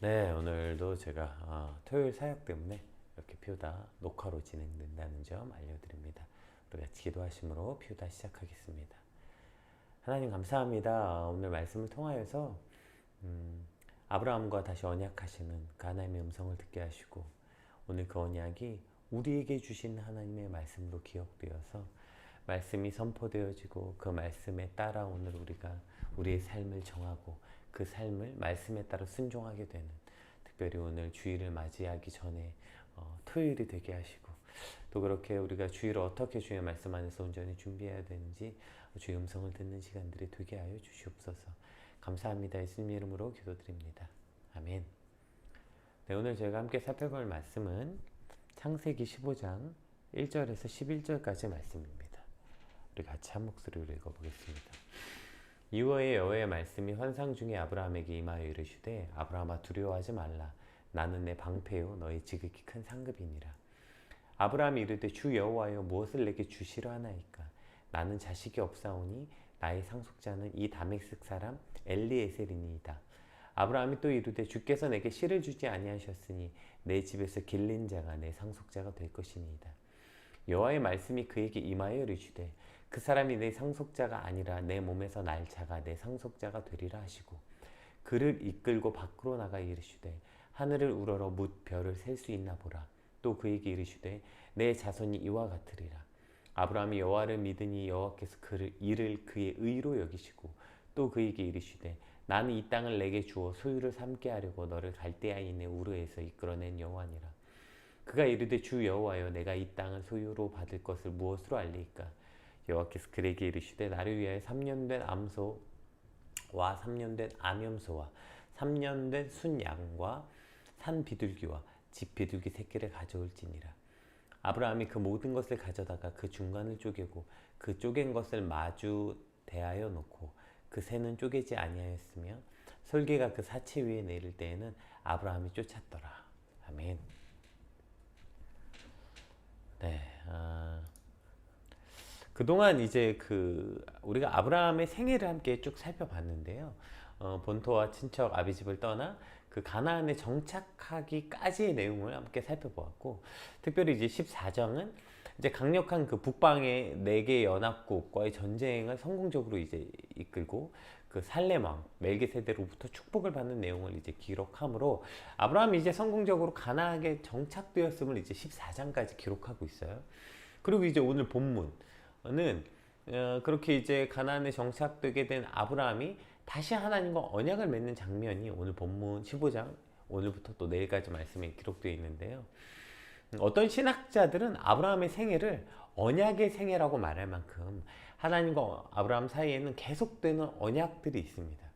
네, 오늘도 제가 토요일 사역 때문에 이렇게 피우다 녹화로 진행된다는 점 알려드립니다. 우리 같이 기도하심으로 피우다 시작하겠습니다. 하나님 감사합니다. 오늘 말씀을 통하여서 아브라함과 다시 언약하시는 그 하나님의 음성을 듣게 하시고 오늘 그 언약이 우리에게 주신 하나님의 말씀으로 기억되어서 말씀이 선포되어지고 그 말씀에 따라 오늘 우리가 우리의 삶을 정하고 그 삶을 말씀에 따라 순종하게 되는 특별히 오늘 주일을 맞이하기 전에 토요일이 되게 하시고 또 그렇게 우리가 주일을 어떻게 주의 말씀 안에서 온전히 준비해야 되는지 주의 음성을 듣는 시간들이 되게 하여 주시옵소서. 감사합니다. 예수님 이름으로 기도드립니다. 아멘. 네, 오늘 저희가 함께 살펴볼 말씀은 창세기 15장 1절에서 11절까지 말씀입니다. 우리 같이 한 목소리로 읽어보겠습니다. 이후에 여호와의 말씀이 환상 중에 아브라함에게 임하여 이르시되 아브라함아 두려워하지 말라. 나는 내 방패요 너의 지극히 큰 상급이니라. 아브라함이 이르되 주 여호와여 무엇을 내게 주시려 하나이까. 나는 자식이 없사오니 나의 상속자는 이 다메섹 사람 엘리에셀이니이다. 아브라함이 또 이르되 주께서 내게 씨를 주지 아니하셨으니 내 집에서 길린 자가 내 상속자가 될 것이니이다. 여호와의 말씀이 그에게 임하여 이르시되 그 사람이 내 상속자가 아니라 내 몸에서 날 자가 내 상속자가 되리라 하시고 그를 이끌고 밖으로 나가 이르시되 하늘을 우러러 뭇 별을 셀 수 있나 보라. 또 그에게 이르시되 내 자손이 이와 같으리라. 아브라함이 여호와를 믿으니 여호와께서 이를 그의 의로 여기시고 또 그에게 이르시되 나는 이 땅을 내게 주어 소유를 삼게 하려고 너를 갈대아인의 우르에서 이끌어낸 여호와니라. 그가 이르되 주 여호와여 내가 이 땅을 소유로 받을 것을 무엇으로 알리이까. 여호와께서 그에게 이르시되 나를 위하여 3년 된 암소와 3년 된 암염소와 3년 된 순양과 산 비둘기와 집 비둘기 새끼를 가져올지니라. 아브라함이 그 모든 것을 가져다가 그 중간을 쪼개고 그 쪼갠 것을 마주 대하여 놓고 그 새는 쪼개지 아니하였으며 솔개가 그 사체 위에 내릴 때에는 아브라함이 쫓았더라. 아멘. 네. 그동안 이제 우리가 아브라함의 생애를 함께 쭉 살펴봤는데요. 본토와 친척 아비집을 떠나 그 가나안에 정착하기까지의 내용을 함께 살펴보았고, 특별히 이제 14장은 이제 강력한 그 북방의 4개 연합국과의 전쟁을 성공적으로 이제 이끌고 그 살렘 왕 멜기세덱으로부터 축복을 받는 내용을 이제 기록하므로 아브라함이 이제 성공적으로 가나안에 정착되었음을 이제 14장까지 기록하고 있어요. 그리고 이제 오늘 본문은 그렇게 이제 가나안에 정착되게 된 아브라함이 다시 하나님과 언약을 맺는 장면이 오늘 본문 15장 오늘부터 또 내일까지 말씀에 기록되어 있는데요. 어떤 신학자들은 아브라함의 생애를 언약의 생애라고 말할 만큼 하나님과 아브라함 사이에는 계속되는 언약들이 있습니다.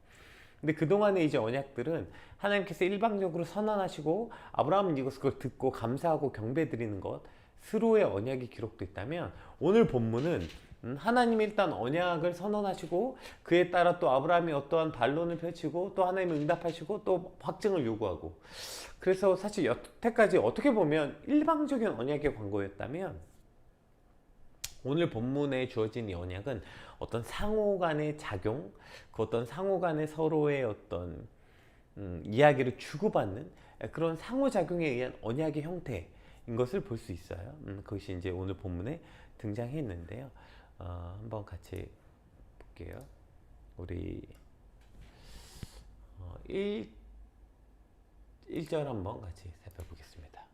근데 그동안의 이제 언약들은 하나님께서 일방적으로 선언하시고 아브라함은 그걸 듣고 감사하고 경배드리는 것 스로의 언약이 기록됐다면 오늘 본문은 하나님이 일단 언약을 선언하시고 그에 따라 또 아브라함이 어떠한 반론을 펼치고 또 하나님이 응답하시고 또 확증을 요구하고 그래서 사실 여태까지 어떻게 보면 일방적인 언약의 광고였다면 오늘 본문에 주어진 이 언약은 어떤 상호 간의 작용, 그 어떤 상호 간의 서로의 어떤 이야기를 주고받는 그런 상호작용에 의한 언약의 형태인 것을 볼 수 있어요. 그것이 이제 오늘 본문에 등장했는데요. 한번 같이 볼게요. 우리 1절 한번 같이 살펴보겠습니다.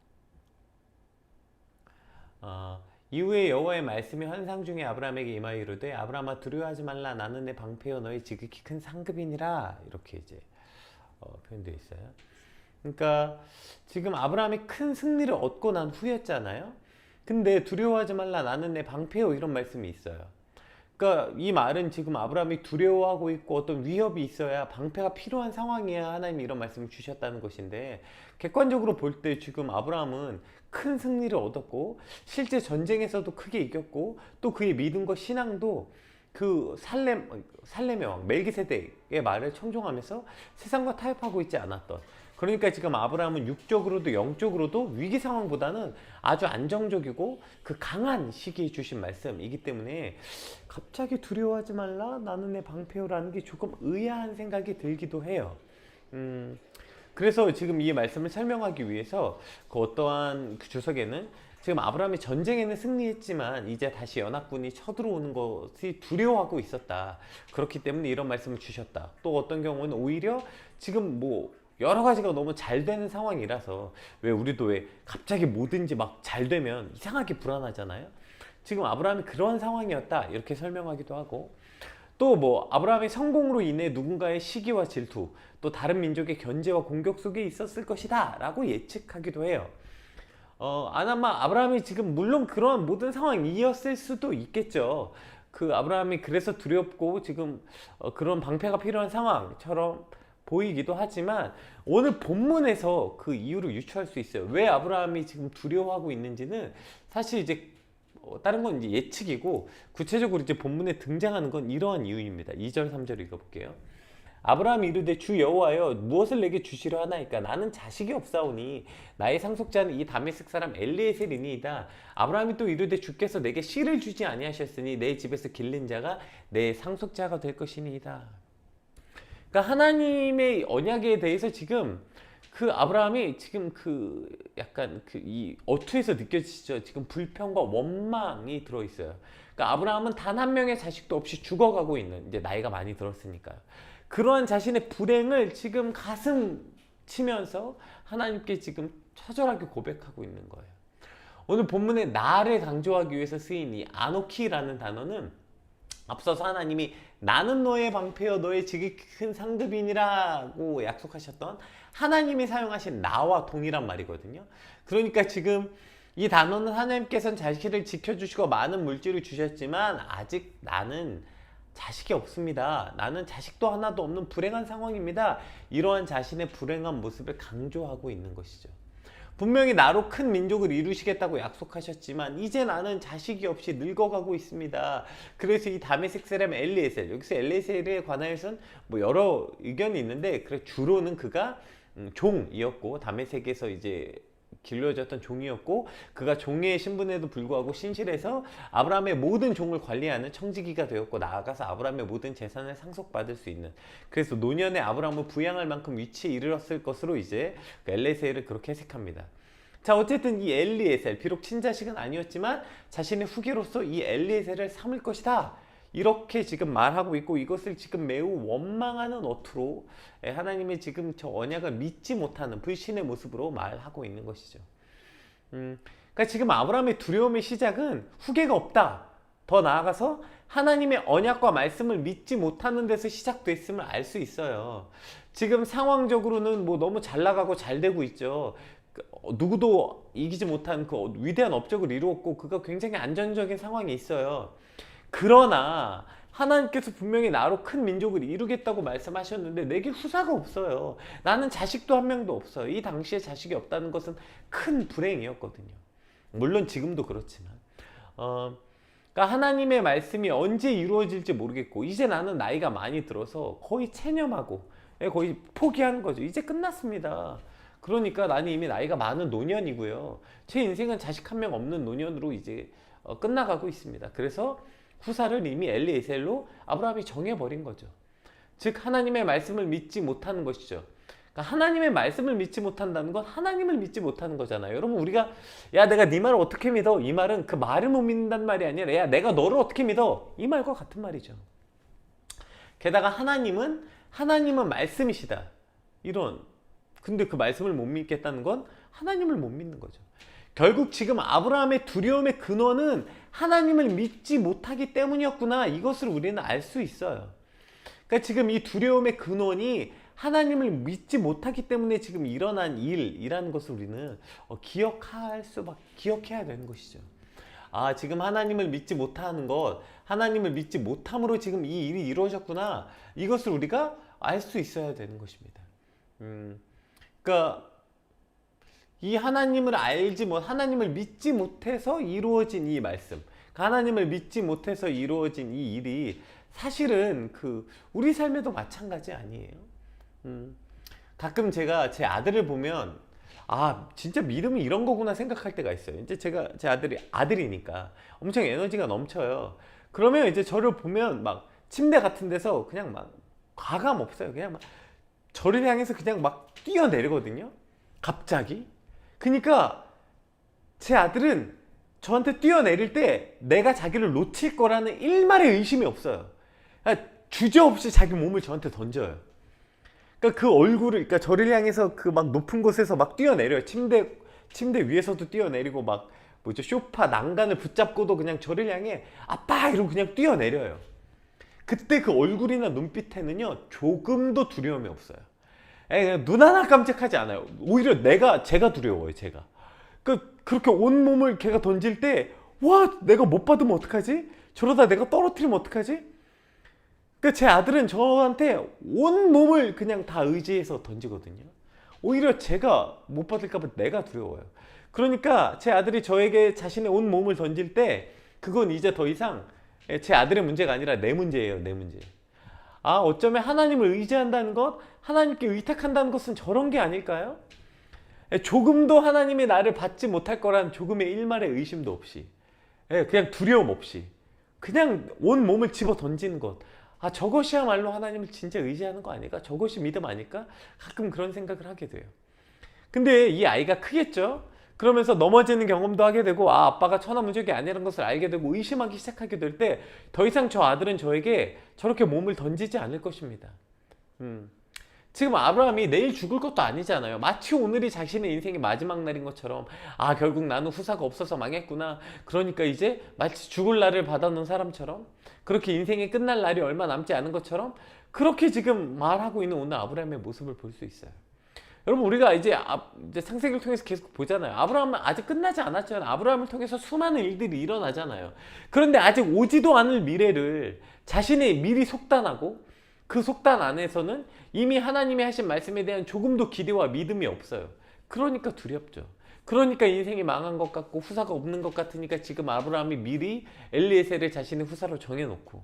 이후에 여호와의 말씀이 환상 중에 아브라함에게 임하여 이르되 아브라함아 두려워하지 말라. 나는 내 방패요 너의 지극히 큰 상급이니라. 이렇게 이제 표현되어 있어요. 그러니까 지금 아브라함이 큰 승리를 얻고 난 후였잖아요. 근데 두려워하지 말라. 나는 내 방패요. 이런 말씀이 있어요. 그러니까 이 말은 지금 아브라함이 두려워하고 있고 어떤 위협이 있어야 방패가 필요한 상황이야 하나님이 이런 말씀을 주셨다는 것인데 객관적으로 볼 때 지금 아브라함은 큰 승리를 얻었고 실제 전쟁에서도 크게 이겼고 또 그의 믿음과 신앙도 그 살렘의 왕 멜기세덱의 말을 청종하면서 세상과 타협하고 있지 않았던, 그러니까 지금 아브라함은 육적으로도 영적으로도 위기 상황보다는 아주 안정적이고 그 강한 시기에 주신 말씀이기 때문에 갑자기 두려워하지 말라 나는 내 방패요라는 게 조금 의아한 생각이 들기도 해요. 그래서 지금 이 말씀을 설명하기 위해서 그 어떠한 그 주석에는 지금 아브라함이 전쟁에는 승리했지만 이제 다시 연합군이 쳐들어오는 것이 두려워하고 있었다. 그렇기 때문에 이런 말씀을 주셨다. 또 어떤 경우는 오히려 지금 뭐 여러 가지가 너무 잘 되는 상황이라서, 왜 우리도 왜 갑자기 뭐든지 막 잘 되면 이상하게 불안하잖아요. 지금 아브라함이 그런 상황이었다, 이렇게 설명하기도 하고, 또 뭐 아브라함의 성공으로 인해 누군가의 시기와 질투, 또 다른 민족의 견제와 공격 속에 있었을 것이다 라고 예측하기도 해요. 아마 아브라함이 지금 물론 그런 모든 상황이었을 수도 있겠죠. 그 아브라함이 그래서 두렵고 지금 그런 방패가 필요한 상황처럼 보이기도 하지만, 오늘 본문에서 그 이유를 유추할 수 있어요. 왜 아브라함이 지금 두려워하고 있는지는 사실 이제 다른 건 이제 예측이고, 구체적으로 이제 본문에 등장하는 건 이러한 이유입니다. 2절 3절 읽어볼게요. 아브라함이 이르되 주 여호와여 무엇을 내게 주시려 하나이까? 나는 자식이 없사오니 나의 상속자는 이 다메섹 사람 엘리에셀이니이다. 아브라함이 또 이르되 주께서 내게 씨를 주지 아니하셨으니 내 집에서 길른 자가 내 상속자가 될 것이니이다. 그러니까 하나님의 언약에 대해서 지금 그 아브라함이 지금 그 약간 그 이 어투에서 느껴지시죠? 지금 불평과 원망이 들어있어요. 그러니까 아브라함은 단 한 명의 자식도 없이 죽어가고 있는, 이제 나이가 많이 들었으니까요. 그러한 자신의 불행을 지금 가슴 치면서 하나님께 지금 처절하게 고백하고 있는 거예요. 오늘 본문에 나를 강조하기 위해서 쓰인 이 아노키라는 단어는 앞서서 하나님이 나는 너의 방패여 너의 지극히 큰 상급이니라고 약속하셨던 하나님이 사용하신 나와 동일한 말이거든요. 그러니까 지금 이 단어는 하나님께서는 자식을 지켜주시고 많은 물질을 주셨지만 아직 나는 자식이 없습니다. 나는 자식도 하나도 없는 불행한 상황입니다. 이러한 자신의 불행한 모습을 강조하고 있는 것이죠. 분명히 나로 큰 민족을 이루시겠다고 약속하셨지만 이제 나는 자식이 없이 늙어가고 있습니다. 그래서 이 다메섹 사람 엘리에셀, 여기서 엘리에셀에 관하여서는 뭐 여러 의견이 있는데, 그래 주로는 그가 종이었고 다메섹에서 이제 길러졌던 종이었고, 그가 종의 신분에도 불구하고 신실해서 아브라함의 모든 종을 관리하는 청지기가 되었고, 나아가서 아브라함의 모든 재산을 상속받을 수 있는, 그래서 노년에 아브라함을 부양할 만큼 위치에 이르렀을 것으로 이제 엘리에셀을 그렇게 해석합니다. 자, 어쨌든 이 엘리에셀, 비록 친자식은 아니었지만 자신의 후계로서 이 엘리에셀을 삼을 것이다, 이렇게 지금 말하고 있고, 이것을 지금 매우 원망하는 어투로 하나님의 지금 저 언약을 믿지 못하는 불신의 모습으로 말하고 있는 것이죠. 그러니까 지금 아브라함의 두려움의 시작은 후계가 없다, 더 나아가서 하나님의 언약과 말씀을 믿지 못하는 데서 시작됐음을 알 수 있어요. 지금 상황적으로는 뭐 너무 잘 나가고 잘 되고 있죠. 누구도 이기지 못한 그 위대한 업적을 이루었고, 그가 굉장히 안정적인 상황에 있어요. 그러나 하나님께서 분명히 나로 큰 민족을 이루겠다고 말씀하셨는데 내게 후사가 없어요. 나는 자식도 한 명도 없어요. 이 당시에 자식이 없다는 것은 큰 불행이었거든요. 물론 지금도 그렇지만 그러니까 하나님의 말씀이 언제 이루어질지 모르겠고, 이제 나는 나이가 많이 들어서 거의 체념하고 거의 포기하는 거죠. 이제 끝났습니다. 그러니까 나는 이미 나이가 많은 노년이고요. 제 인생은 자식 한 명 없는 노년으로 이제 끝나가고 있습니다. 그래서 후사를 이미 엘리에셀로 아브라함이 정해버린 거죠. 즉 하나님의 말씀을 믿지 못하는 것이죠. 그러니까 하나님의 말씀을 믿지 못한다는 건 하나님을 믿지 못하는 거잖아요. 여러분, 우리가 야 내가 네 말을 어떻게 믿어? 이 말은 그 말을 못 믿는다는 말이 아니라 야 내가 너를 어떻게 믿어? 이 말과 같은 말이죠. 게다가 하나님은 말씀이시다, 이런, 근데 그 말씀을 못 믿겠다는 건 하나님을 못 믿는 거죠. 결국 지금 아브라함의 두려움의 근원은 하나님을 믿지 못하기 때문이었구나, 이것을 우리는 알 수 있어요. 그러니까 지금 이 두려움의 근원이 하나님을 믿지 못하기 때문에 지금 일어난 일이라는 것을 우리는 기억해야 되는 것이죠. 아, 지금 하나님을 믿지 못하는 것, 하나님을 믿지 못함으로 지금 이 일이 이루어졌구나, 이것을 우리가 알 수 있어야 되는 것입니다. 그러니까 이 하나님을 하나님을 믿지 못해서 이루어진 이 말씀, 하나님을 믿지 못해서 이루어진 이 일이 사실은 우리 삶에도 마찬가지 아니에요. 가끔 제가 제 아들을 보면 아 진짜 믿음이 이런 거구나 생각할 때가 있어요. 이제 제 아들이니까 엄청 에너지가 넘쳐요. 그러면 이제 저를 보면 막 침대 같은 데서 그냥 막 과감 없어요. 그냥 막 저를 향해서 그냥 막 뛰어내리거든요. 갑자기. 그러니까 제 아들은 저한테 뛰어내릴 때 내가 자기를 놓칠 거라는 일말의 의심이 없어요. 주저없이 자기 몸을 저한테 던져요. 그러니까 그 얼굴을, 그러니까 저를 향해서 그 막 높은 곳에서 막 뛰어내려요. 침대 위에서도 뛰어내리고 막 뭐죠, 소파 난간을 붙잡고도 그냥 저를 향해 아빠 이러고 그냥 뛰어내려요. 그때 그 얼굴이나 눈빛에는요 조금도 두려움이 없어요. 눈 하나 깜짝하지 않아요. 오히려 제가 두려워요. 제가 그렇게 온몸을 걔가 던질 때, 와, 내가 못 받으면 어떡하지? 저러다 내가 떨어뜨리면 어떡하지? 제 아들은 저한테 온몸을 그냥 다 의지해서 던지거든요. 오히려 제가 못 받을까 봐 내가 두려워요. 그러니까 제 아들이 저에게 자신의 온몸을 던질 때 그건 이제 더 이상 제 아들의 문제가 아니라 내 문제예요. 내 문제. 어쩌면 하나님을 의지한다는 것, 하나님께 의탁한다는 것은 저런 게 아닐까요? 조금도 하나님이 나를 받지 못할 거란 조금의 일말의 의심도 없이, 그냥 두려움 없이 그냥 온 몸을 집어 던지는 것, 저것이야말로 하나님을 진짜 의지하는 거 아닐까? 저것이 믿음 아닐까? 가끔 그런 생각을 하게 돼요. 근데 이 아이가 크겠죠? 그러면서 넘어지는 경험도 하게 되고, 아빠가 천하무적이 아니라는 것을 알게 되고 의심하기 시작하게 될 때 더 이상 저 아들은 저에게 저렇게 몸을 던지지 않을 것입니다. 지금 아브라함이 내일 죽을 것도 아니잖아요. 마치 오늘이 자신의 인생의 마지막 날인 것처럼, 결국 나는 후사가 없어서 망했구나, 그러니까 이제 마치 죽을 날을 받아놓은 사람처럼, 그렇게 인생이 끝날 날이 얼마 남지 않은 것처럼 그렇게 지금 말하고 있는 오늘 아브라함의 모습을 볼 수 있어요. 여러분, 우리가 이제 창세기를 통해서 계속 보잖아요. 아브라함은 아직 끝나지 않았잖아요. 아브라함을 통해서 수많은 일들이 일어나잖아요. 그런데 아직 오지도 않을 미래를 자신의 미리 속단하고, 그 속단 안에서는 이미 하나님이 하신 말씀에 대한 조금도 기대와 믿음이 없어요. 그러니까 두렵죠. 그러니까 인생이 망한 것 같고 후사가 없는 것 같으니까 지금 아브라함이 미리 엘리에셀을 자신의 후사로 정해놓고,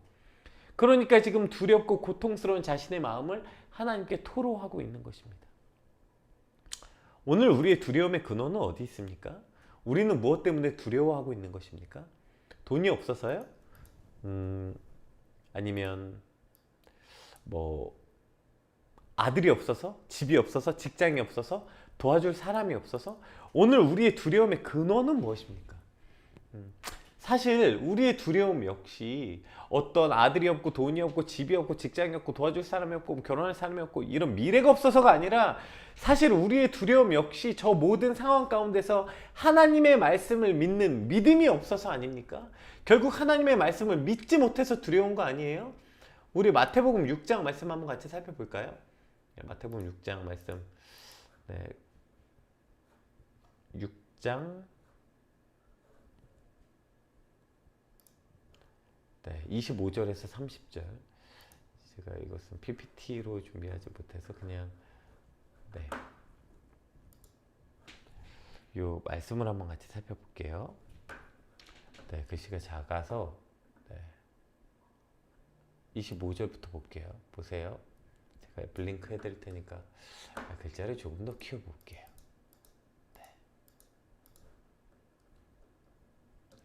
그러니까 지금 두렵고 고통스러운 자신의 마음을 하나님께 토로하고 있는 것입니다. 오늘 우리의 두려움의 근원은 어디 있습니까? 우리는 무엇 때문에 두려워하고 있는 것입니까? 돈이 없어서요? 아니면 아들이 없어서? 집이 없어서? 직장이 없어서? 도와줄 사람이 없어서? 오늘 우리의 두려움의 근원은 무엇입니까? 사실 우리의 두려움 역시 어떤 아들이 없고 돈이 없고 집이 없고 직장이 없고 도와줄 사람이 없고 결혼할 사람이 없고 이런 미래가 없어서가 아니라, 사실 우리의 두려움 역시 저 모든 상황 가운데서 하나님의 말씀을 믿는 믿음이 없어서 아닙니까? 결국 하나님의 말씀을 믿지 못해서 두려운 거 아니에요? 우리 마태복음 6장 말씀 한번 같이 살펴볼까요? 마태복음 6장 말씀. 6장 25절에서 30절. 제가 이것은 PPT로 준비하지 못해서 그냥 요 말씀을 한번 같이 살펴볼게요. 글씨가 작아서 25절부터 볼게요. 보세요. 제가 블링크 해드릴 테니까 글자를 조금 더 키워볼게요.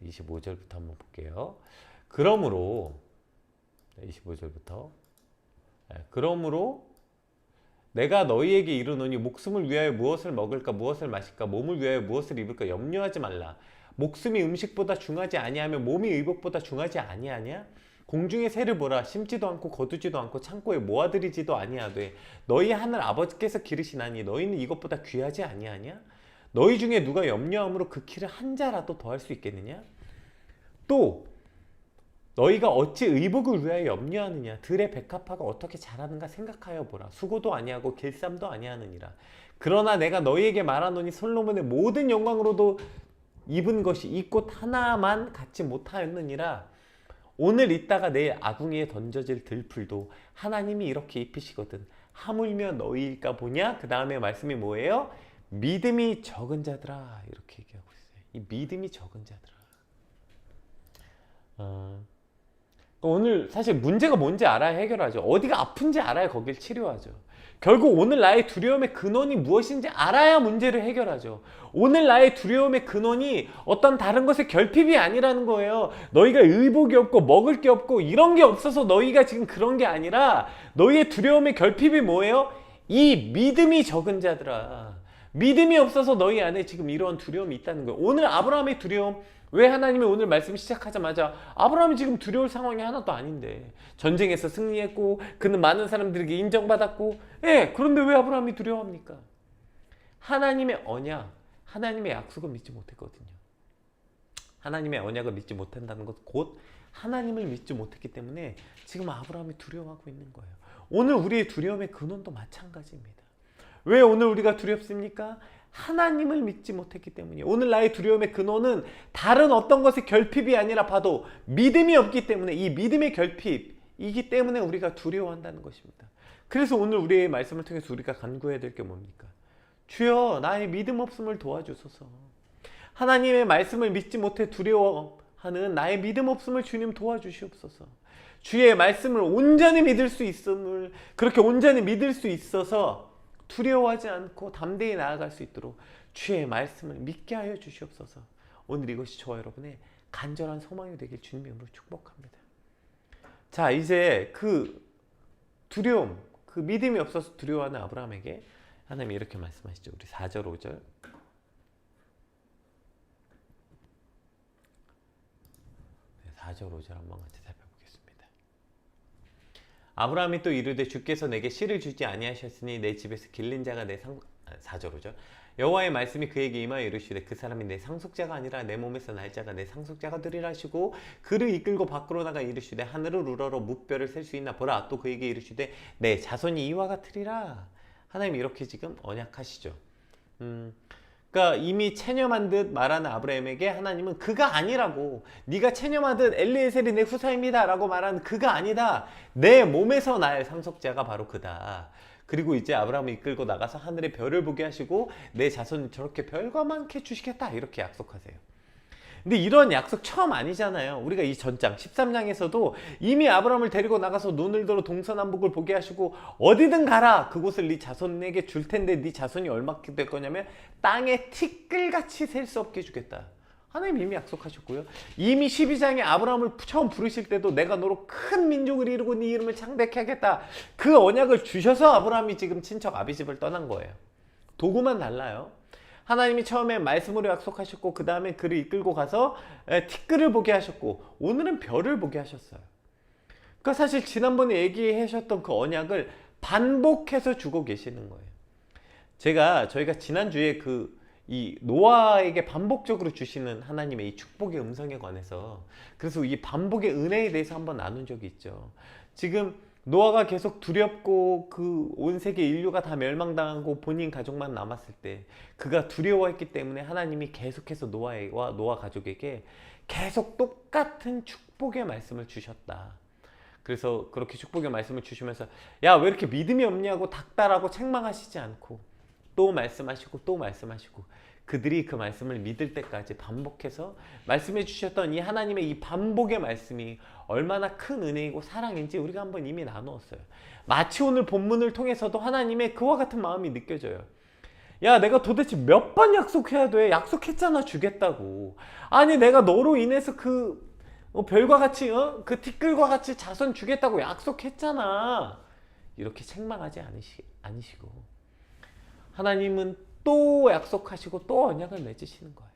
25절부터 한번 볼게요. 그러므로 25절부터 그러므로 내가 너희에게 이르노니 목숨을 위하여 무엇을 먹을까 무엇을 마실까 몸을 위하여 무엇을 입을까 염려하지 말라. 목숨이 음식보다 중하지 아니하며 몸이 의복보다 중하지 아니하냐? 공중의 새를 보라. 심지도 않고 거두지도 않고 창고에 모아들이지도 아니하되 너희 하늘 아버지께서 기르시나니 너희는 이것보다 귀하지 아니하냐? 너희 중에 누가 염려함으로 그 키를 한 자라도 더할 수 있겠느냐? 또 너희가 어찌 의복을 위하여 염려하느냐? 들의 백합화가 어떻게 자라는가 생각하여 보라. 수고도 아니하고 길쌈도 아니하느니라. 그러나 내가 너희에게 말하노니 솔로몬의 모든 영광으로도 입은 것이 이 꽃 하나만 갖지 못하였느니라. 오늘 있다가 내일 아궁이에 던져질 들풀도 하나님이 이렇게 입히시거든. 하물며 너희일까 보냐? 그 다음에 말씀이 뭐예요? 믿음이 적은 자들아. 이렇게 얘기하고 있어요. 이 믿음이 적은 자들아. 오늘 사실 문제가 뭔지 알아야 해결하죠. 어디가 아픈지 알아야 거길 치료하죠. 결국 오늘 나의 두려움의 근원이 무엇인지 알아야 문제를 해결하죠. 오늘 나의 두려움의 근원이 어떤 다른 것의 결핍이 아니라는 거예요. 너희가 의복이 없고 먹을 게 없고 이런 게 없어서 너희가 지금 그런 게 아니라, 너희의 두려움의 결핍이 뭐예요? 이 믿음이 적은 자들아, 믿음이 없어서 너희 안에 지금 이런 두려움이 있다는 거예요. 오늘 아브라함의 두려움, 왜 하나님이 오늘 말씀 시작하자마자 아브라함이 지금 두려울 상황이 하나도 아닌데, 전쟁에서 승리했고 그는 많은 사람들에게 인정받았고, 그런데 왜 아브라함이 두려워합니까? 하나님의 언약, 하나님의 약속을 믿지 못했거든요. 하나님의 언약을 믿지 못한다는 것, 곧 하나님을 믿지 못했기 때문에 지금 아브라함이 두려워하고 있는 거예요. 오늘 우리의 두려움의 근원도 마찬가지입니다. 왜 오늘 우리가 두렵습니까? 하나님을 믿지 못했기 때문이에요. 오늘 나의 두려움의 근원은 다른 어떤 것의 결핍이 아니라 봐도 믿음이 없기 때문에, 이 믿음의 결핍이기 때문에 우리가 두려워한다는 것입니다. 그래서 오늘 우리의 말씀을 통해서 우리가 간구해야 될 게 뭡니까? 주여, 나의 믿음 없음을 도와주소서. 하나님의 말씀을 믿지 못해 두려워하는 나의 믿음 없음을 주님 도와주시옵소서. 주의 말씀을 온전히 믿을 수 있음을, 그렇게 온전히 믿을 수 있어서 두려워하지 않고 담대히 나아갈 수 있도록 주의 말씀을 믿게 하여 주시옵소서. 오늘 이것이 저와 여러분의 간절한 소망이 되길 주님의 이름으로 축복합니다. 자, 이제 그 두려움, 그 믿음이 없어서 두려워하는 아브라함에게 하나님이 이렇게 말씀하시죠. 우리 4절 5절 4절 5절 한번 같이 살펴보겠습니다. 아브라함이 또 이르되 주께서 내게 씨를 주지 아니하셨으니 내 집에서 길른 자가 내 4절 5절 여호와의 말씀이 그에게 임하여 이르시되 그 사람이 내 상속자가 아니라 내 몸에서 날 자가 내 상속자가 되리라 하시고 그를 이끌고 밖으로 나가 이르시되 하늘을 우러러 무뼈를 셀 수 있나 보라. 또 그에게 이르시되 내 자손이 이와 같으리라. 하나님이 이렇게 지금 언약하시죠. 그러니까 이미 체념한 듯 말하는 아브라함에게 하나님은 그가 아니라고, 네가 체념하듯 엘리에셀이 내 후사입니다 라고 말하는 그가 아니다. 내 몸에서 날 상속자가 바로 그다. 그리고 이제 아브라함을 이끌고 나가서 하늘의 별을 보게 하시고 내 자손이 저렇게 별과 많게 주시겠다 이렇게 약속하세요. 근데 이런 약속 처음 아니잖아요. 우리가 이 전장 13장에서도 이미 아브라함을 데리고 나가서 눈을 들어 동서남북을 보게 하시고 어디든 가라, 그곳을 네 자손에게 줄 텐데 네 자손이 얼마큼 될 거냐면 땅에 티끌같이 셀 수 없게 해주겠다. 하나님 이미 약속하셨고요. 이미 12장에 아브라함을 처음 부르실 때도 내가 너로 큰 민족을 이루고 네 이름을 창대케 하겠다. 그 언약을 주셔서 아브라함이 지금 친척 아비집을 떠난 거예요. 도구만 달라요. 하나님이 처음에 말씀으로 약속하셨고 그 다음에 그를 이끌고 가서 티끌을 보게 하셨고 오늘은 별을 보게 하셨어요. 그러니까 사실 지난번에 얘기하셨던 그 언약을 반복해서 주고 계시는 거예요. 저희가 지난주에 이 노아에게 반복적으로 주시는 하나님의 이 축복의 음성에 관해서, 그래서 이 반복의 은혜에 대해서 한번 나눈 적이 있죠. 지금 노아가 계속 두렵고 그 온 세계 인류가 다 멸망당하고 본인 가족만 남았을 때 그가 두려워했기 때문에 하나님이 계속해서 노아와 노아 가족에게 계속 똑같은 축복의 말씀을 주셨다. 그래서 그렇게 축복의 말씀을 주시면서 야, 왜 이렇게 믿음이 없냐고 닥달하고 책망하시지 않고 또 말씀하시고 또 말씀하시고 그들이 그 말씀을 믿을 때까지 반복해서 말씀해 주셨던 이 하나님의 이 반복의 말씀이 얼마나 큰 은혜이고 사랑인지 우리가 한번 이미 나누었어요. 마치 오늘 본문을 통해서도 하나님의 그와 같은 마음이 느껴져요. 야, 내가 도대체 몇 번 약속해야 돼? 약속했잖아, 주겠다고. 아니, 내가 너로 인해서 별과 같이 그 티끌과 같이 자손 주겠다고 약속했잖아. 이렇게 책망하지 않으시고 하나님은 또 약속하시고 또 언약을 맺으시는 거예요.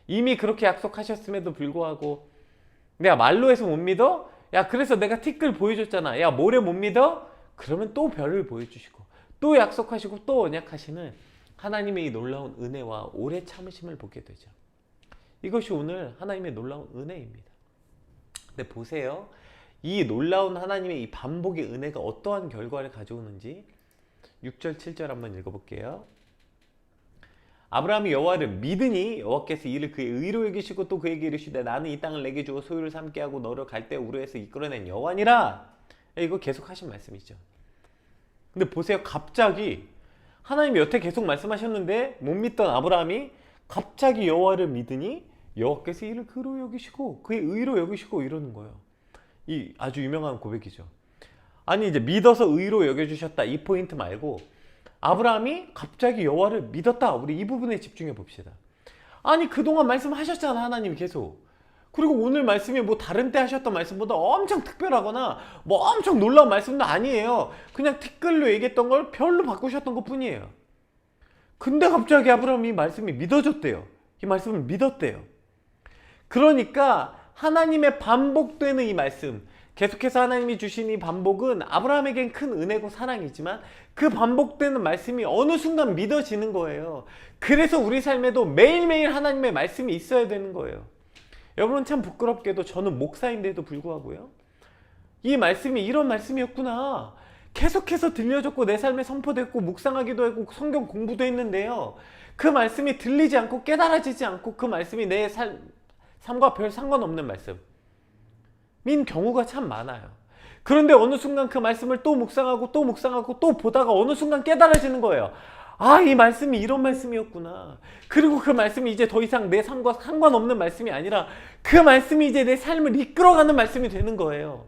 이미 그렇게 약속하셨음에도 불구하고 내가 말로 해서 못 믿어? 야, 그래서 내가 티끌 보여줬잖아. 야, 모래 못 믿어? 그러면 또 별을 보여주시고 또 약속하시고 또 언약하시는 하나님의 이 놀라운 은혜와 오래 참으심을 보게 되죠. 이것이 오늘 하나님의 놀라운 은혜입니다. 근데 보세요. 이 놀라운 하나님의 이 반복의 은혜가 어떠한 결과를 가져오는지 6절 7절 한번 읽어볼게요. 아브라함이 여호와를 믿으니 여호와께서 이를 그의 의로 여기시고 또 그에게 이르시되 나는 이 땅을 내게 주어 소유를 삼게 하고 너를 갈대 우르에서 이끌어낸 여호와니라. 이거 계속 하신 말씀이죠. 근데 보세요. 갑자기 하나님이 여태 계속 말씀하셨는데 못 믿던 아브라함이 갑자기 여호와를 믿으니 여호와께서 이를 그로 여기시고 그의 의로 여기시고 이러는 거예요. 이 아주 유명한 고백이죠. 아니, 이제 믿어서 의로 여겨주셨다 이 포인트 말고 아브라함이 갑자기 여호와를 믿었다. 우리 이 부분에 집중해 봅시다. 아니, 그동안 말씀하셨잖아, 하나님이 계속. 그리고 오늘 말씀이 뭐 다른 때 하셨던 말씀보다 엄청 특별하거나 뭐 엄청 놀라운 말씀도 아니에요. 그냥 티끌로 얘기했던 걸 별로 바꾸셨던 것 뿐이에요. 근데 갑자기 아브라함이 이 말씀이 믿어졌대요. 이 말씀을 믿었대요. 그러니까 하나님의 반복되는 이 말씀, 계속해서 하나님이 주신 이 반복은 아브라함에겐 큰 은혜고 사랑이지만 그 반복되는 말씀이 어느 순간 믿어지는 거예요. 그래서 우리 삶에도 매일매일 하나님의 말씀이 있어야 되는 거예요. 여러분, 참 부끄럽게도 저는 목사인데도 불구하고요, 이 말씀이 이런 말씀이었구나, 계속해서 들려졌고 내 삶에 선포됐고 묵상하기도 하고 성경 공부도 했는데요, 그 말씀이 들리지 않고 깨달아지지 않고 그 말씀이 내 삶과 별 상관없는 말씀인 경우가 참 많아요. 그런데 어느 순간 그 말씀을 또 묵상하고 또 묵상하고 또 보다가 어느 순간 깨달아지는 거예요. 아, 이 말씀이 이런 말씀이었구나. 그리고 그 말씀이 이제 더 이상 내 삶과 상관없는 말씀이 아니라 그 말씀이 이제 내 삶을 이끌어가는 말씀이 되는 거예요.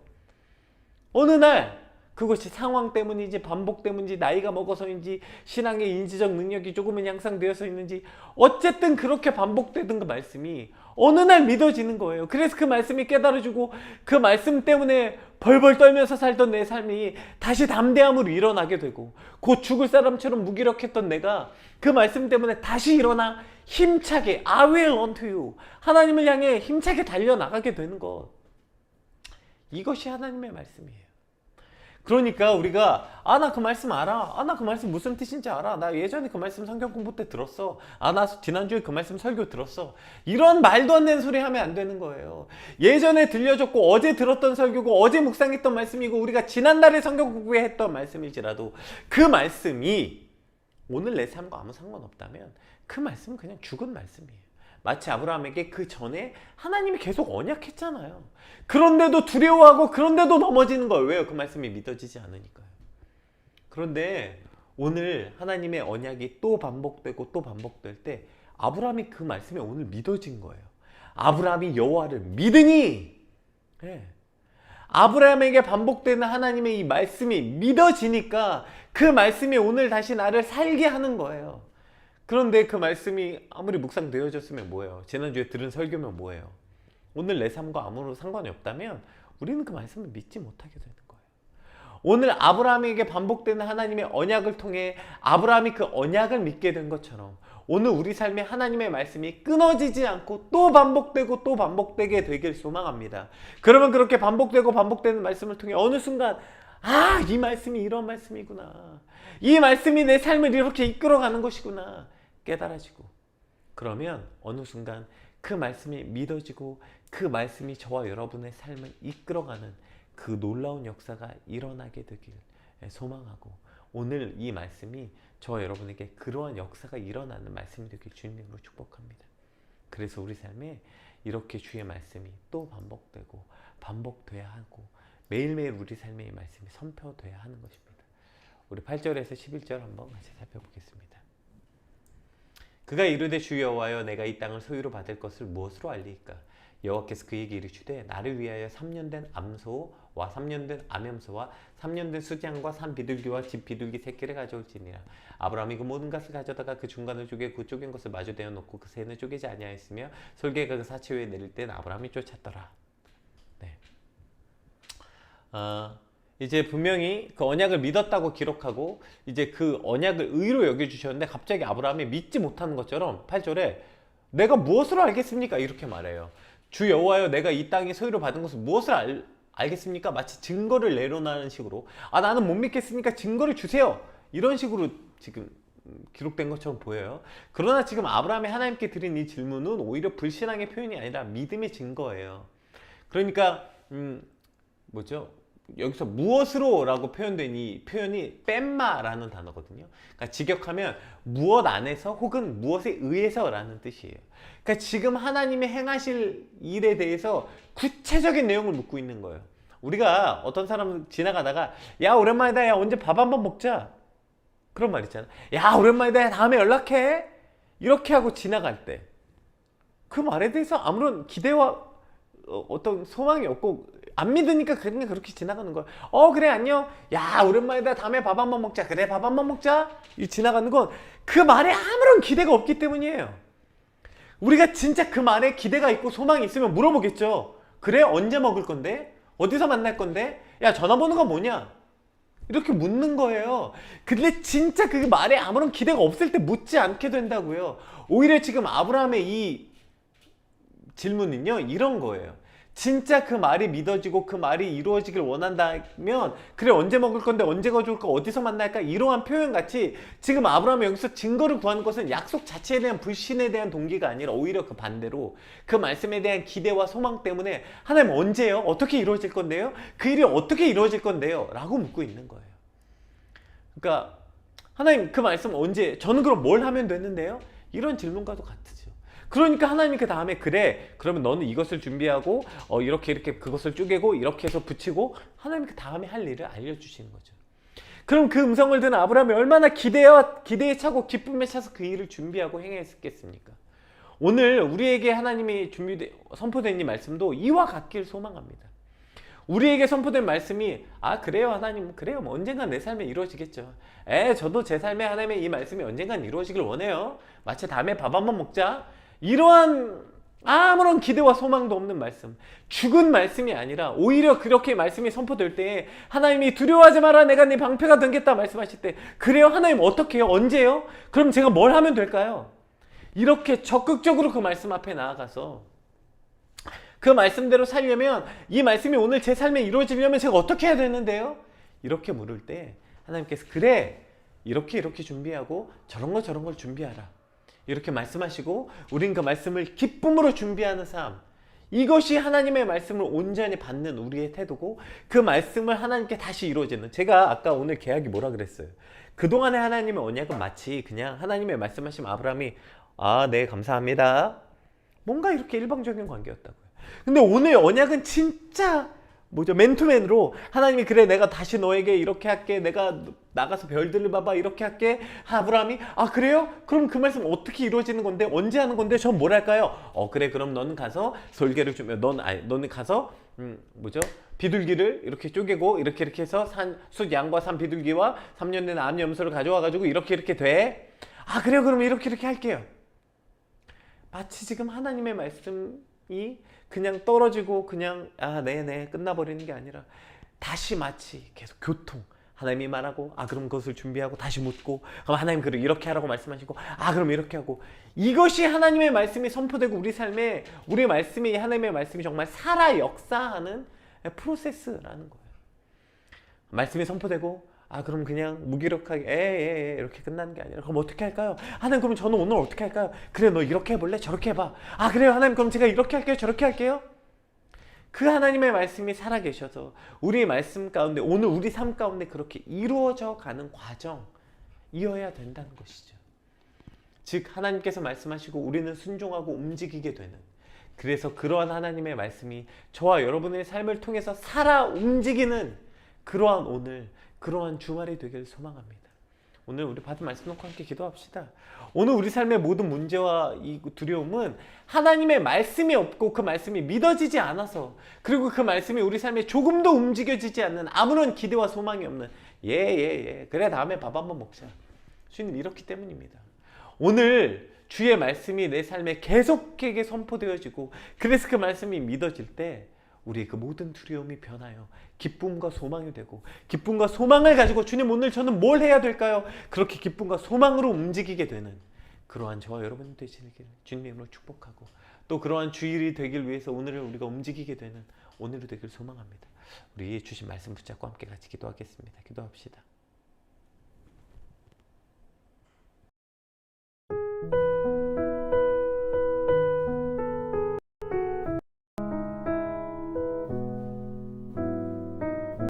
어느 날 그것이 상황 때문인지 반복 때문인지 나이가 먹어서인지 신앙의 인지적 능력이 조금은 향상되어서 있는지 어쨌든 그렇게 반복되던 그 말씀이 어느 날 믿어지는 거예요. 그래서 그 말씀이 깨달아지고 그 말씀 때문에 벌벌 떨면서 살던 내 삶이 다시 담대함으로 일어나게 되고 곧 죽을 사람처럼 무기력했던 내가 그 말씀 때문에 다시 일어나 힘차게 I will unto you, 하나님을 향해 힘차게 달려나가게 되는 것, 이것이 하나님의 말씀이에요. 그러니까 우리가 나 그 말씀 알아, 나 그 말씀 무슨 뜻인지 알아, 나 예전에 그 말씀 성경 공부 때 들었어, 나 지난주에 그 말씀 설교 들었어, 이런 말도 안 되는 소리 하면 안 되는 거예요. 예전에 들려줬고 어제 들었던 설교고 어제 묵상했던 말씀이고 우리가 지난달에 성경 공부했던 말씀일지라도 그 말씀이 오늘 내 삶과 아무 상관없다면 그 말씀은 그냥 죽은 말씀이에요. 마치 아브라함에게 그 전에 하나님이 계속 언약했잖아요. 그런데도 두려워하고 그런데도 넘어지는 거예요. 왜요? 그 말씀이 믿어지지 않으니까요. 그런데 오늘 하나님의 언약이 또 반복되고 또 반복될 때 아브라함이 그 말씀에 오늘 믿어진 거예요. 아브라함이 여호와를 믿으니, 네, 아브라함에게 반복되는 하나님의 이 말씀이 믿어지니까 그 말씀이 오늘 다시 나를 살게 하는 거예요. 그런데 그 말씀이 아무리 묵상되어졌으면 뭐예요? 지난주에 들은 설교면 뭐예요? 오늘 내 삶과 아무런 상관이 없다면 우리는 그 말씀을 믿지 못하게 되는 거예요. 오늘 아브라함에게 반복되는 하나님의 언약을 통해 아브라함이 그 언약을 믿게 된 것처럼 오늘 우리 삶에 하나님의 말씀이 끊어지지 않고 또 반복되고 또 반복되게 되길 소망합니다. 그러면 그렇게 반복되고 반복되는 말씀을 통해 어느 순간 이 말씀이 이런 말씀이구나, 이 말씀이 내 삶을 이렇게 이끌어가는 것이구나 깨달아지고, 그러면 어느 순간 그 말씀이 믿어지고 그 말씀이 저와 여러분의 삶을 이끌어가는 그 놀라운 역사가 일어나게 되길 소망하고, 오늘 이 말씀이 저와 여러분에게 그러한 역사가 일어나는 말씀이 되길 주님으로 축복합니다. 그래서 우리 삶에 이렇게 주의 말씀이 또 반복되고 반복돼야 하고 매일매일 우리 삶에 이 말씀이 선포돼야 하는 것입니다. 우리 8절에서 11절 한번 같이 살펴보겠습니다. 그가 이르되 주 여호와여, 내가 이 땅을 소유로 받을 것을 무엇으로 알리이까? 여호와께서 그에게 이르시되 나를 위하여 3년 된 암소와 3년 된 암염소와 3년 된 수장과 산 비둘기와 집 비둘기 새끼를 가져올지니라. 아브라함이 그 모든 것을 가져다가 그 중간을 쪼개 그 쪼갠 것을 마주 대어 놓고 그 새는 쪼개지 아니하였으며 솔개가 그 사치 위에 내릴 땐 아브라함이 쫓았더라. 네. 이제 분명히 그 언약을 믿었다고 기록하고 이제 그 언약을 의로 여겨주셨는데 갑자기 아브라함이 믿지 못하는 것처럼 8절에 내가 무엇으로 알겠습니까? 이렇게 말해요. 주 여호와여, 내가 이 땅이 소유로 받은 것을 무엇을 알겠습니까? 마치 증거를 내려놓는 식으로 나는 못 믿겠으니까 증거를 주세요, 이런 식으로 지금 기록된 것처럼 보여요. 그러나 지금 아브라함이 하나님께 드린 이 질문은 오히려 불신앙의 표현이 아니라 믿음의 증거예요. 그러니까 여기서 무엇으로 라고 표현된 이 표현이 뺀마라는 단어거든요. 그러니까 직역하면 무엇 안에서 혹은 무엇에 의해서 라는 뜻이에요. 그러니까 지금 하나님이 행하실 일에 대해서 구체적인 내용을 묻고 있는 거예요. 우리가 어떤 사람 지나가다가 야 오랜만이다, 야 언제 밥 한번 먹자, 그런 말 있잖아. 야 오랜만이다, 야 다음에 연락해, 이렇게 하고 지나갈 때 그 말에 대해서 아무런 기대와 어떤 소망이 없고 안 믿으니까 그냥 그렇게 지나가는 거야. 그래 안녕, 야 오랜만이다, 다음에 밥 한번 먹자, 그래 밥 한번 먹자, 이 지나가는 건 그 말에 아무런 기대가 없기 때문이에요. 우리가 진짜 그 말에 기대가 있고 소망이 있으면 물어보겠죠. 그래? 언제 먹을 건데? 어디서 만날 건데? 야, 전화번호가 뭐냐? 이렇게 묻는 거예요. 근데 진짜 그 말에 아무런 기대가 없을 때 묻지 않게 된다고요. 오히려 지금 아브라함의 이 질문은요, 이런 거예요. 진짜 그 말이 믿어지고 그 말이 이루어지길 원한다면, 그래, 언제 먹을 건데, 언제 거줄까, 어디서 만날까, 이러한 표현같이 지금 아브라함이 여기서 증거를 구하는 것은 약속 자체에 대한 불신에 대한 동기가 아니라 오히려 그 반대로 그 말씀에 대한 기대와 소망 때문에 하나님 언제요? 어떻게 이루어질 건데요? 그 일이 어떻게 이루어질 건데요? 라고 묻고 있는 거예요. 그러니까 하나님 그 말씀 언제, 저는 그럼 뭘 하면 되는데요? 이런 질문과도 같으죠. 그러니까 하나님이 그 다음에 그래, 그러면 너는 이것을 준비하고 이렇게 그것을 쪼개고 이렇게 해서 붙이고, 하나님이 그 다음에 할 일을 알려주시는 거죠. 그럼 그 음성을 듣는 아브라함이 얼마나 기대에 차고 기쁨에 차서 그 일을 준비하고 행했겠습니까? 오늘 우리에게 하나님이 선포된 이 말씀도 이와 같길 소망합니다. 우리에게 선포된 말씀이 그래요 하나님, 그래요, 뭐 언젠간 내 삶에 이루어지겠죠. 저도 제 삶에 하나님의 이 말씀이 언젠간 이루어지길 원해요. 마치 다음에 밥 한번 먹자, 이러한 아무런 기대와 소망도 없는 말씀, 죽은 말씀이 아니라 오히려 그렇게 말씀이 선포될 때 하나님이 두려워하지 마라, 내가 네 방패가 되겠다 말씀하실 때, 그래요 하나님, 어떻게 해요? 언제요? 그럼 제가 뭘 하면 될까요? 이렇게 적극적으로 그 말씀 앞에 나아가서 그 말씀대로 살려면, 이 말씀이 오늘 제 삶에 이루어지려면 제가 어떻게 해야 되는데요? 이렇게 물을 때 하나님께서 그래, 이렇게 준비하고 저런 걸 준비하라, 이렇게 말씀하시고 우린 그 말씀을 기쁨으로 준비하는 삶, 이것이 하나님의 말씀을 온전히 받는 우리의 태도고, 그 말씀을 하나님께 다시 이루어지는, 제가 아까 오늘 개학이 뭐라 그랬어요? 그동안의 하나님의 언약은 마치 그냥 하나님의 말씀하신 아브라함이 네 감사합니다, 뭔가 이렇게 일방적인 관계였다고요. 근데 오늘 언약은 진짜 맨투맨으로 하나님이 그래, 내가 다시 너에게 이렇게 할게, 내가 나가서 별들을 봐봐, 이렇게 할게. 아브라함이 그래요? 그럼 그 말씀 어떻게 이루어지는 건데, 언제 하는 건데, 전 뭘 할까요? 그래, 그럼 너는 가서 솔개를 주면 너는 가서 비둘기를 이렇게 쪼개고 이렇게 해서 숫 양과 산 비둘기와 3년 된 암 염소를 가져와 가지고 이렇게 돼. 그래요, 그럼 이렇게 할게요. 마치 지금 하나님의 말씀이 그냥 떨어지고 그냥 네네 끝나버리는 게 아니라, 다시 마치 계속 교통, 하나님이 말하고 그럼 그것을 준비하고 다시 묻고, 그럼 하나님 그럼 이렇게 하라고 말씀하시고 그럼 이렇게 하고, 이것이 하나님의 말씀이 선포되고 우리 삶에 우리 말씀이, 하나님의 말씀이 정말 살아 역사하는 프로세스라는 거예요. 말씀이 선포되고 그럼 그냥 무기력하게 이렇게 끝나는 게 아니라, 그럼 어떻게 할까요? 하나님, 그럼 저는 오늘 어떻게 할까요? 그래, 너 이렇게 해볼래? 저렇게 해봐. 그래요 하나님, 그럼 제가 이렇게 할게요, 저렇게 할게요. 그 하나님의 말씀이 살아계셔서 우리의 말씀 가운데, 오늘 우리 삶 가운데 그렇게 이루어져 가는 과정이어야 된다는 것이죠. 즉 하나님께서 말씀하시고 우리는 순종하고 움직이게 되는, 그래서 그러한 하나님의 말씀이 저와 여러분의 삶을 통해서 살아 움직이는 그러한 오늘, 그러한 주말이 되길 소망합니다. 오늘 우리 받은 말씀 놓고 함께 기도합시다. 오늘 우리 삶의 모든 문제와 이 두려움은 하나님의 말씀이 없고 그 말씀이 믿어지지 않아서, 그리고 그 말씀이 우리 삶에 조금도 움직여지지 않는, 아무런 기대와 소망이 없는 그래 다음에 밥 한번 먹자, 주님, 이렇기 때문입니다. 오늘 주의 말씀이 내 삶에 계속되게 선포되어지고, 그래서 그 말씀이 믿어질 때 우리의 그 모든 두려움이 변하여 기쁨과 소망이 되고, 기쁨과 소망을 가지고 주님, 오늘 저는 뭘 해야 될까요? 그렇게 기쁨과 소망으로 움직이게 되는 그러한 저와 여러분 되시길 주님의 이름으로 축복하고, 또 그러한 주일이 되길 위해서 오늘을 우리가 움직이게 되는 오늘이 되길 소망합니다. 우리 주신 말씀 붙잡고 함께 같이 기도하겠습니다. 기도합시다.